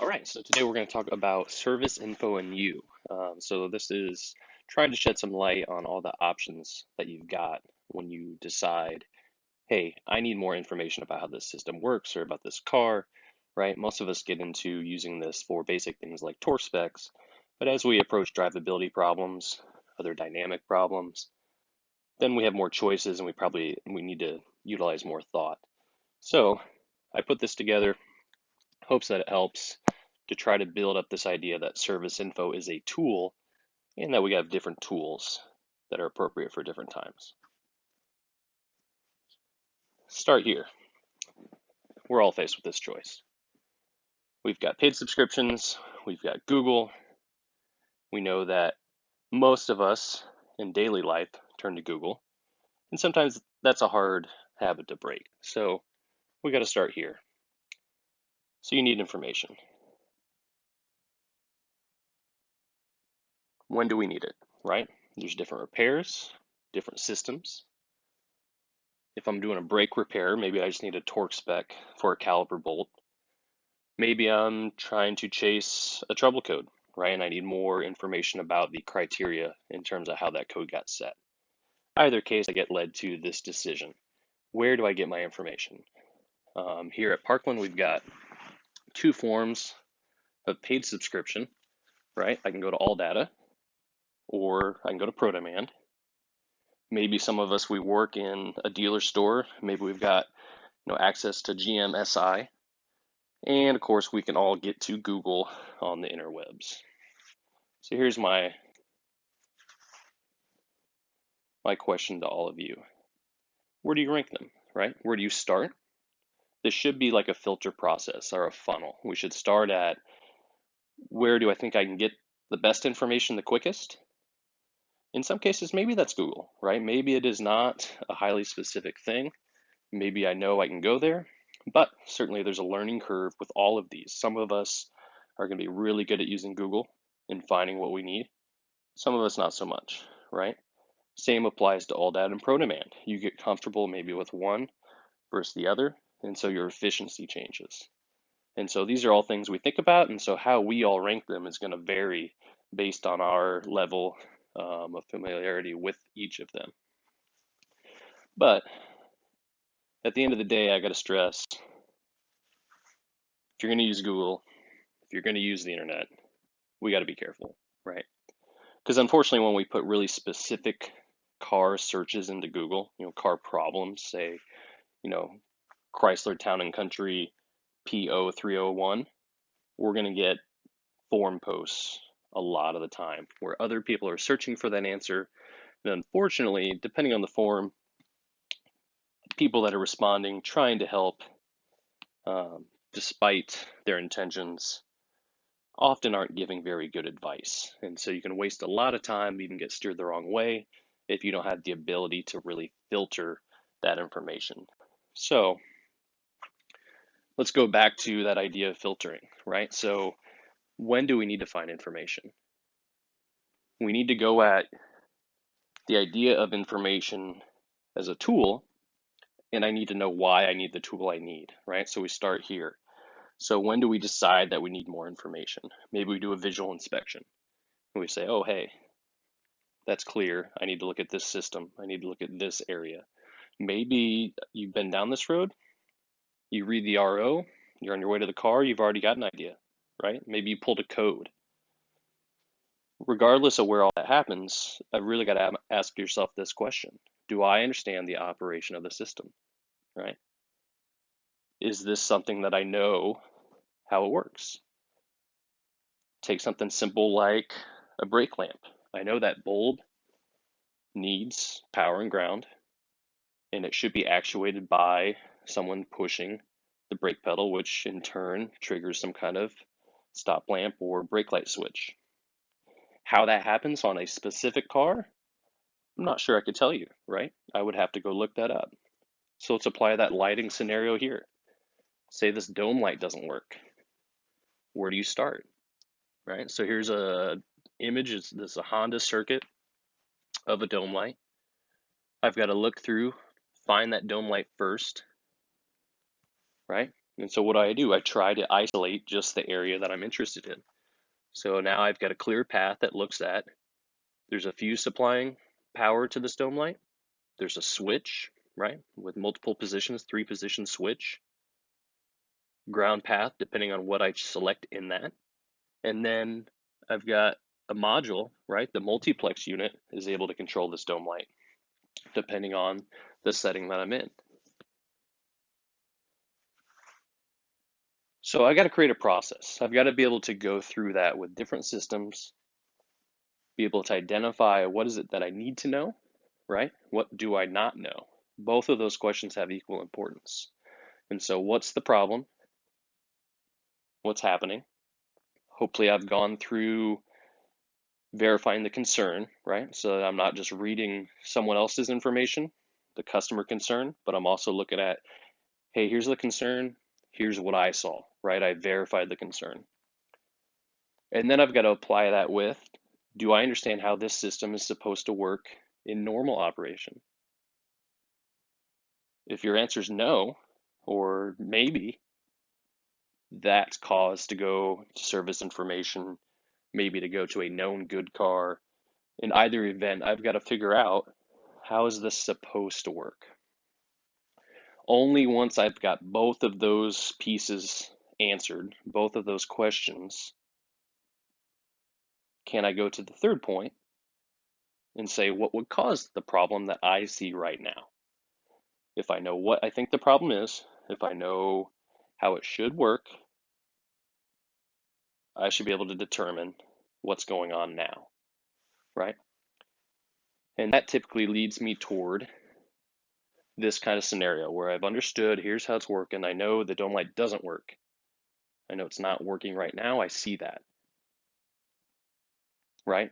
All right, so today we're going to talk about service info and you. So this is trying to shed some light on all the options that you've got when you decide, hey, I need more information about how this system works or about this car, right? Most of us get into using this for basic things like torque specs, but as we approach drivability problems, other dynamic problems, then we have more choices and we need to utilize more thought. So I put this together, hopes that it helps to try to build up this idea that service info is a tool and that we have different tools that are appropriate for different times. Start here. We're all faced with this choice. We've got paid subscriptions, we've got Google. We know that most of us in daily life turn to Google, and sometimes that's a hard habit to break. So we got to start here. So you need information. When do we need it, right? There's different repairs, different systems. If I'm doing a brake repair, maybe I just need a torque spec for a caliper bolt. Maybe I'm trying to chase a trouble code, right? And I need more information about the criteria in terms of how that code got set. Either case, I get led to this decision. Where do I get my information? Here at Parkland, we've got two forms of paid subscription, right? I can go to All Data or I can go to ProDemand. Maybe some of us, we work in a dealer store. Maybe we've got access to GMSI. And of course, we can all get to Google on the interwebs. So here's my question to all of you. Where do you rank them, right? Where do you start? This should be like a filter process or a funnel. We should start at where do I think I can get the best information the quickest? In some cases, maybe that's Google, right? Maybe it is not a highly specific thing. Maybe I know I can go there, but certainly there's a learning curve with all of these. Some of us are going to be really good at using Google and finding what we need. Some of us not so much, right? Same applies to All Data and ProDemand. You get comfortable maybe with one versus the other, and so your efficiency changes. And so these are all things we think about, and so how we all rank them is going to vary based on our level of familiarity with each of them. But at the end of the day, I got to stress, if you're going to use Google, if you're going to use the internet, we got to be careful, right? Because unfortunately, when we put really specific car searches into Google, car problems, say, Chrysler Town and Country P0301, we're going to get forum posts a lot of the time where other people are searching for that answer. And unfortunately, depending on the forum, people that are responding, trying to help, despite their intentions, often aren't giving very good advice. And so you can waste a lot of time, even get steered the wrong way, if you don't have the ability to really filter that information. So let's go back to that idea of filtering, right? So when do we need to find information? We need to go at the idea of information as a tool, and I need to know why I need the tool I need, right? So we start here. So when do we decide that we need more information? Maybe we do a visual inspection. And we say, oh, hey, that's clear. I need to look at this system. I need to look at this area. Maybe you've been down this road. You read the RO. You're on your way to the car. You've already got an idea, right? Maybe you pulled a code. Regardless of where all that happens, I've really got to ask yourself this question. Do I understand the operation of the system, right? Is this something that I know how it works? Take something simple like a brake lamp. I know that bulb needs power and ground, and it should be actuated by someone pushing the brake pedal, which in turn triggers some kind of stop lamp or brake light switch. How that happens on a specific car, I'm not sure I could tell you, right? I would have to go look that up. So let's apply that lighting scenario here. Say this dome light doesn't work. Where do you start, right? So here's a image. This is a Honda circuit of a dome light. I've got to look through, find that dome light first, right? And so what do? I try to isolate just the area that I'm interested in. So now I've got a clear path that looks at, there's a fuse supplying power to this dome light. There's a switch, right, with multiple positions, 3-position switch, ground path, depending on what I select in that. And then I've got a module, right? The multiplex unit is able to control this dome light, depending on the setting that I'm in. So I got to create a process. I've got to be able to go through that with different systems, be able to identify what is it that I need to know, right? What do I not know? Both of those questions have equal importance. And so what's the problem? What's happening? Hopefully I've gone through verifying the concern, right? So that I'm not just reading someone else's information, the customer concern, but I'm also looking at, hey, here's the concern, here's what I saw, right? I verified the concern. And then I've got to apply that with, do I understand how this system is supposed to work in normal operation? If your answer is no, or maybe, that's cause to go to service information, maybe to go to a known good car. In either event, I've got to figure out, how is this supposed to work? Only once I've got both of those pieces answered, both of those questions, can I go to the third point and say what would cause the problem that I see right now. If I know what I think the problem is, if I know how it should work, I should be able to determine what's going on now, right? And that typically leads me toward this kind of scenario where I've understood, here's how it's working. I know the dome light doesn't work. I know it's not working right now. I see that, right?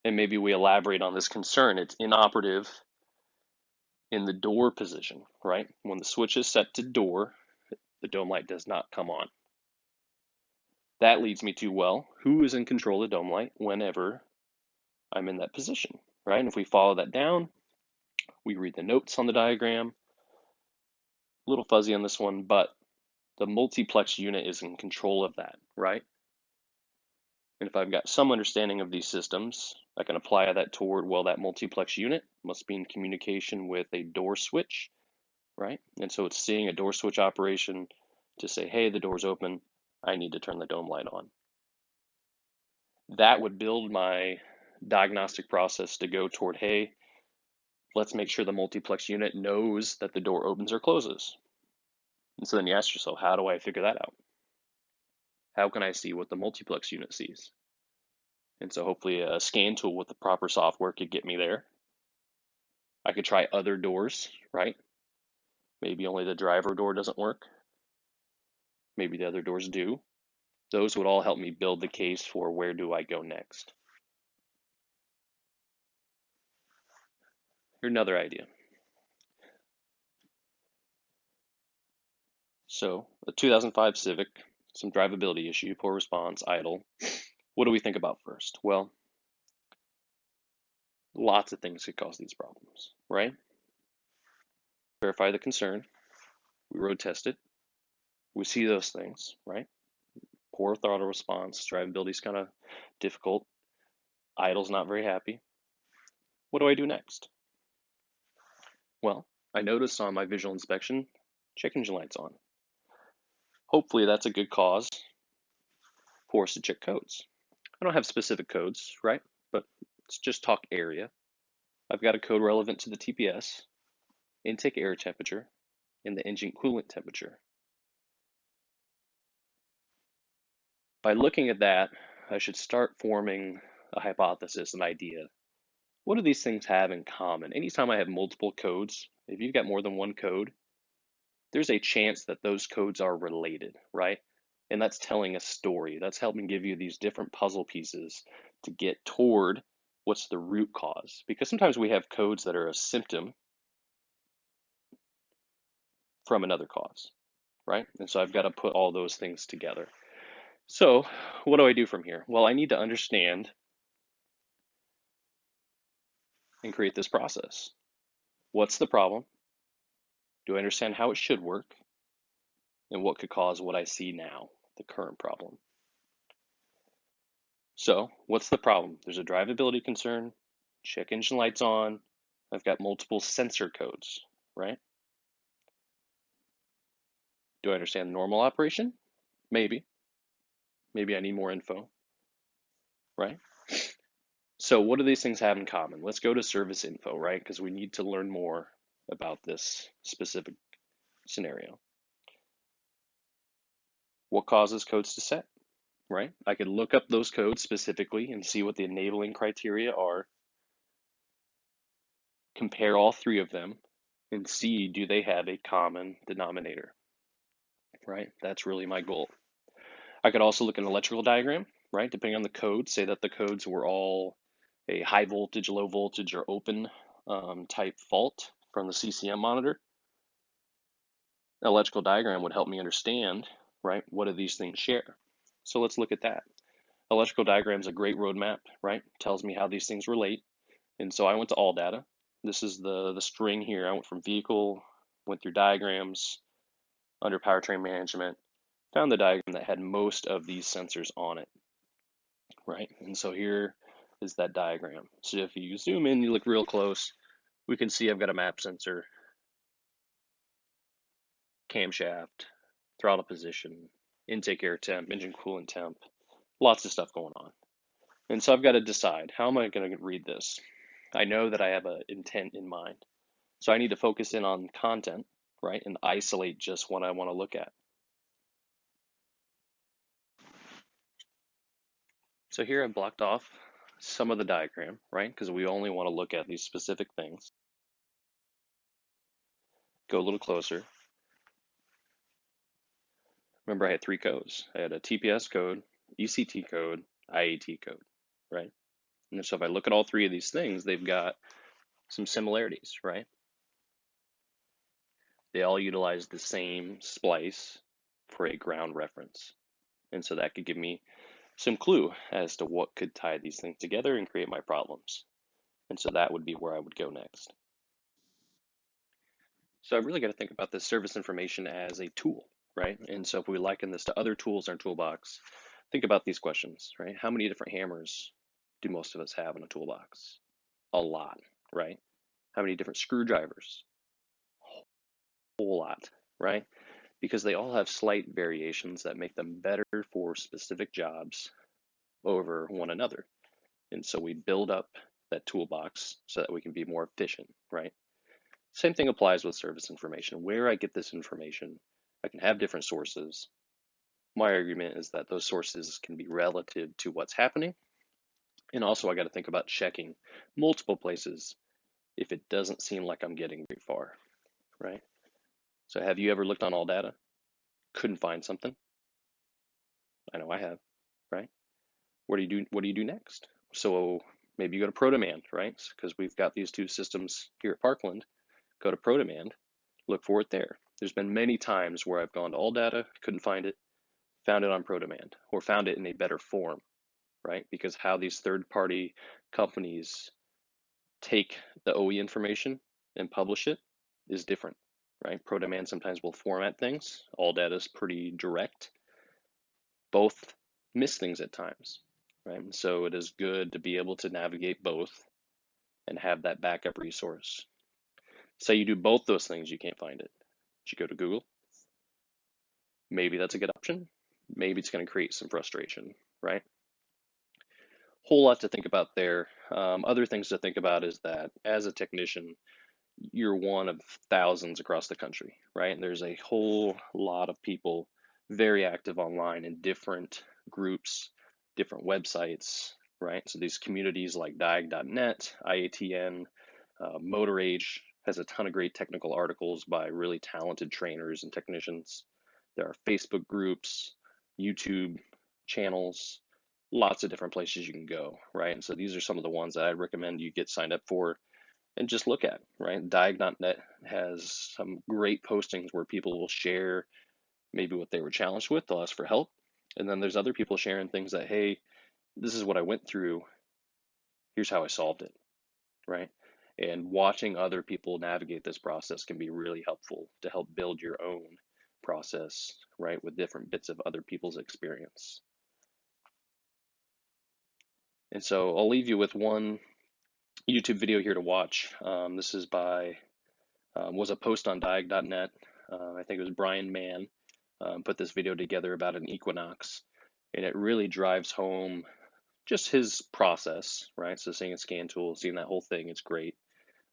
And maybe we elaborate on this concern. It's inoperative in the door position, right? When the switch is set to door, the dome light does not come on. That leads me to, well, who is in control of the dome light whenever I'm in that position, right? And if we follow that down, we read the notes on the diagram. A little fuzzy on this one, but the multiplex unit is in control of that, right? And if I've got some understanding of these systems, I can apply that toward, well, that multiplex unit must be in communication with a door switch, right? And so it's seeing a door switch operation to say, hey, the door's open, I need to turn the dome light on. That would build my diagnostic process to go toward, hey, let's make sure the multiplex unit knows that the door opens or closes. And so then you ask yourself, how do I figure that out? How can I see what the multiplex unit sees? And so hopefully a scan tool with the proper software could get me there. I could try other doors, right? Maybe only the driver door doesn't work. Maybe the other doors do. Those would all help me build the case for where do I go next. Here's another idea. So a 2005 Civic, some drivability issue, poor response, idle. What do we think about first? Well, lots of things could cause these problems, right? Verify the concern. We road test it. We see those things, right? Poor throttle response, drivability is kind of difficult. Idle's not very happy. What do I do next? Well, I noticed on my visual inspection, check engine light's on. Hopefully that's a good cause for us to check codes. I don't have specific codes, right? But let's just talk area. I've got a code relevant to the TPS, intake air temperature, and the engine coolant temperature. By looking at that, I should start forming a hypothesis, an idea. What do these things have in common? Anytime I have multiple codes, if you've got more than one code, there's a chance that those codes are related, right? And that's telling a story. That's helping give you these different puzzle pieces to get toward what's the root cause. Because sometimes we have codes that are a symptom from another cause, right? And so I've got to put all those things together. So what do I do from here? Well, I need to understand and create this process. What's the problem? Do I understand how it should work? and what could cause what I see now, the current problem. So, what's the problem? There's a drivability concern, check engine lights on, I've got multiple sensor codes, right? Do I understand normal operation? Maybe. Maybe I need more info, right? So what do these things have in common? Let's go to service info, right? Because we need to learn more about this specific scenario. What causes codes to set, right? I could look up those codes specifically and see what the enabling criteria are, compare all three of them, and see do they have a common denominator, right? That's really my goal. I could also look at an electrical diagram, right? Depending on the code, say that the codes were all a high voltage, low voltage, or open type fault from the CCM monitor. An electrical diagram would help me understand, right, what do these things share? So let's look at that. Electrical diagram is a great roadmap, right? Tells me how these things relate. And so I went to all data. This is the string here. I went from vehicle, went through diagrams, under powertrain management, found the diagram that had most of these sensors on it, right? And so here is that diagram. So if you zoom in, you look real close, we can see I've got a map sensor, camshaft, throttle position, intake air temp, engine coolant temp, lots of stuff going on. And so I've got to decide, how am I going to read this? I know that I have an intent in mind. So I need to focus in on content, right, and isolate just what I want to look at. So here I've blocked off some of the diagram, right, because we only want to look at these specific things. Go a little closer. Remember, I had three codes. I had a TPS code, ECT code, IAT code, right? And so if I look at all three of these things, they've got some similarities, right? They all utilize the same splice for a ground reference. And so that could give me some clue as to what could tie these things together and create my problems. And so that would be where I would go next. So I've really got to think about this service information as a tool, right? And so if we liken this to other tools in our toolbox, think about these questions, right? How many different hammers do most of us have in a toolbox? A lot, right? How many different screwdrivers? A whole lot, right? Because they all have slight variations that make them better for specific jobs over one another. And so we build up that toolbox so that we can be more efficient, right? Same thing applies with service information. Where I get this information, I can have different sources. My argument is that those sources can be relative to what's happening. And also I got to think about checking multiple places if it doesn't seem like I'm getting very far, right? So have you ever looked on all data? Couldn't find something? I know I have, right? What do you do next? So maybe you go to ProDemand, right? Because we've got these two systems here at Parkland. Go to ProDemand, look for it there. There's been many times where I've gone to all data, couldn't find it, found it on ProDemand, or found it in a better form, right? Because how these third-party companies take the OE information and publish it is different, right? ProDemand sometimes will format things. All data is pretty direct. Both miss things at times, right? And so it is good to be able to navigate both and have that backup resource. Say you do both those things, you can't find it. You go to Google. Maybe that's a good option. Maybe it's going to create some frustration, right? Whole lot to think about there. Other things to think about is that as a technician, you're one of thousands across the country, right? And there's a whole lot of people very active online in different groups, different websites, right? So these communities like diag.net, IATN, Motor Age has a ton of great technical articles by really talented trainers and technicians. There are Facebook groups, YouTube channels, lots of different places you can go, right? And so these are some of the ones that I'd recommend you get signed up for and just look at, right? Diag.net has some great postings where people will share maybe what they were challenged with, they'll ask for help. And then there's other people sharing things that, hey, this is what I went through, here's how I solved it, right? And watching other people navigate this process can be really helpful to help build your own process, right, with different bits of other people's experience. And so I'll leave you with one YouTube video here to watch. This is by was a post on diag.net. I think it was Brian Mann put this video together about an Equinox, and it really drives home just his process, right? So seeing a scan tool, seeing that whole thing, it's great,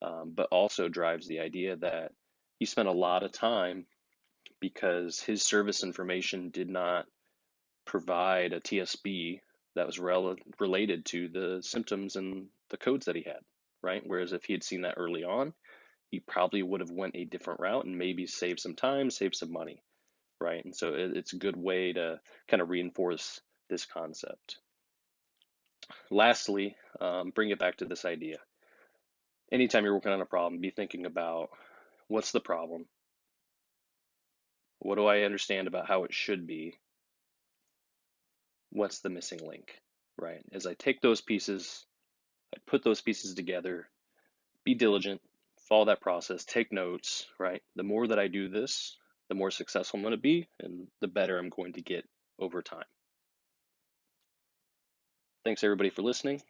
but also drives the idea that he spent a lot of time because his service information did not provide a TSB that was related to the symptoms and the codes that he had, right? Whereas if he had seen that early on, he probably would have went a different route and maybe saved some time, saved some money, right? And so it's a good way to kind of reinforce this concept. Lastly, bring it back to this idea. Anytime you're working on a problem, be thinking about what's the problem? What do I understand about how it should be? What's the missing link, right? As I take those pieces, I put those pieces together, be diligent, follow that process, take notes, right? The more that I do this, the more successful I'm going to be and the better I'm going to get over time. Thanks everybody for listening.